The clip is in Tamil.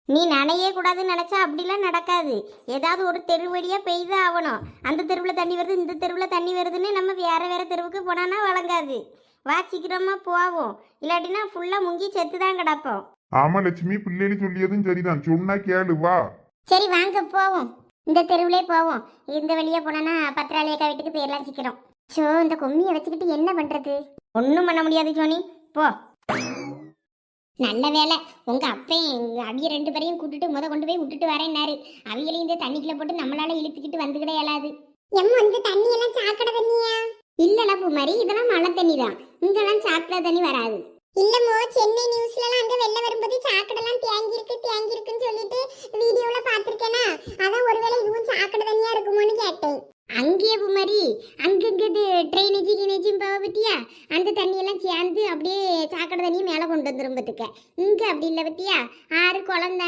நீ நனையே கூடாதுன்னு நினைச்சா அப்படிலாம் நடக்காது. ஏதாவது ஒரு தெரு வழியா பெய்தான் ஆகணும். அந்த தெருவில் தண்ணி வருது, இந்த தெருவில் தண்ணி வருதுன்னு நம்ம வேற வேற தெருவுக்கு போனான்னா வழங்காது. வா சீக்கிரமா போவோம், இல்லாட்டினா ஃபுல்லா முங்கி செத்து தான் கிடப்போம். ஆமா லட்சுமி, பிள்ளைகள் சொல்லியதும் சரிதான். சொன்னா கேளு, வா. சரி வாங்க போவோம், இந்த தெருவிலே போவோம். இந்த வழியா போனோன்னா பத்திராளியக்கா வீட்டுக்கு போயிடலாம் சீக்கிரம். ஸோ இந்த கொம்மியை வச்சுக்கிட்டு என்ன பண்றது? ஒன்றும் பண்ண முடியாது சோனி, போ. நல்ல வேலை உங்க அப்பையும் அவிய 2 பேரையும் கூட்டிட்டு கொண்டு போய் விட்டுட்டு வரேன்னாரு. அவியலையும் இந்த தண்ணிக்குள்ள போட்டு நம்மளால இழுத்துக்கிட்டு வந்துக்கிட இயலாது. எம்மா இந்த தண்ணி எல்லாம் சாக்கடை தண்ணியா? இல்லல பூமாரி, இதெல்லாம் மழை தண்ணி தான். இங்கெல்லாம் சாக்கடை தண்ணி வராது. இல்லமோ சென்னை நியூஸ்ல எல்லாம் அங்க வெள்ள வரும்போது சாக்கடைலாம் தேங்கி இருக்குன்னு சொல்லிட்டு வீடியோல பாத்திருக்கேனா, அதான் ஒருவேளை இதுவும் சாக்கடை தண்ணியா இருக்குமோன்னு கேட்டேன். அங்கேயே பூமாரி, அங்கங்க ட்ரைனேஜும் போக பத்தியா, அந்த தண்ணியெல்லாம் சேர்ந்து அப்படியே சாக்கடை தண்ணியும் மேலே கொண்டு வந்துடும் பத்துக்க. இங்க அப்படி இல்லை பத்தியா, ஆறு குளம்